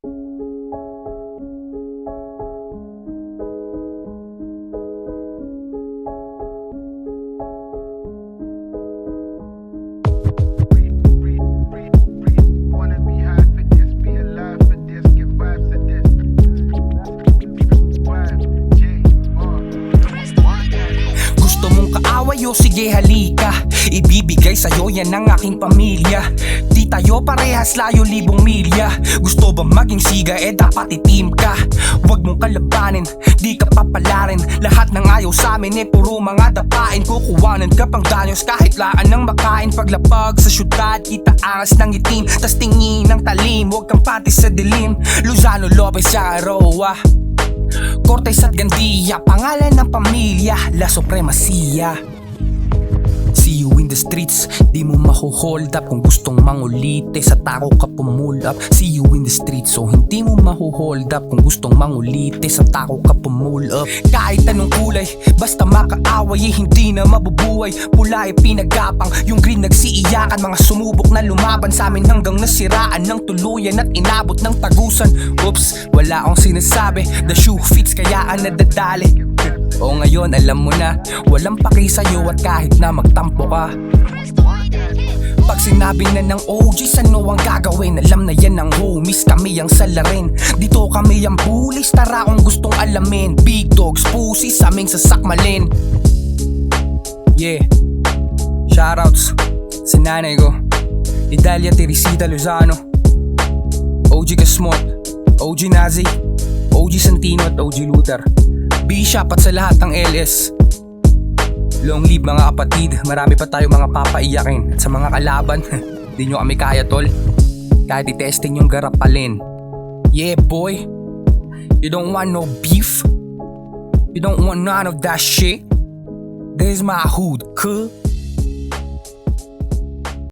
O sige halika, ibibigay sa'yo yan ang aking pamilya. Di tayo parehas layo libong milya. Gusto ba maging siga dapat itim ka. Huwag mong kalabanin, di ka papalarin. Lahat ng ayaw sa'min puro mga dapain. Kukuwanan ka pang danyos kahit laan ng makain. Paglapag sa syudad, kita angas ng itim. Tas tingin ng talim, huwag kang pati sa dilim. Luzano, Lopez, Aroa, Cortez at Gandia, pangalan ng pamilya, La Supremacia. See you in the streets, di mo mahuhold up. Kung gustong mangulite, sa tako ka pumull up. See you in the streets, so hindi mo mahuhold up. Kung gustong mangulite, sa tako ka pumull up. Kahit anong kulay, basta makaaway hindi na mabubuhay. Pula pinagapang, yung green nagsiiyakan. Mga sumubok na lumaban sa amin hanggang nasiraan ng tuluyan at inabot ng tagusan. Oops, wala akong sinasabi, the shoe fits kaya ang nadadali. O ngayon alam mo na, walang paki sa'yo at kahit na magtampo ka. Pag sinabi na ng OGs ano ang gagawin, alam na yan ng homies, kami ang salarin. Dito kami ang bullies, tara kung gustong alamin. Big dogs, pussies, aming sasakmalin. Yeah, shoutouts sa nanay ko, Idalia Teresita Lozano, OG Kasmot, OG Nazi, OG Santino at OG Luther. Bishop at sa lahat ng LS, long live mga kapatid. Marami pa tayo mga papaiyakin. At sa mga kalaban, di nyo kami kaya tol, kahit i-testing yung garapalin. Yeah boy, you don't want no beef, you don't want none of that shit. This is my hood, cool.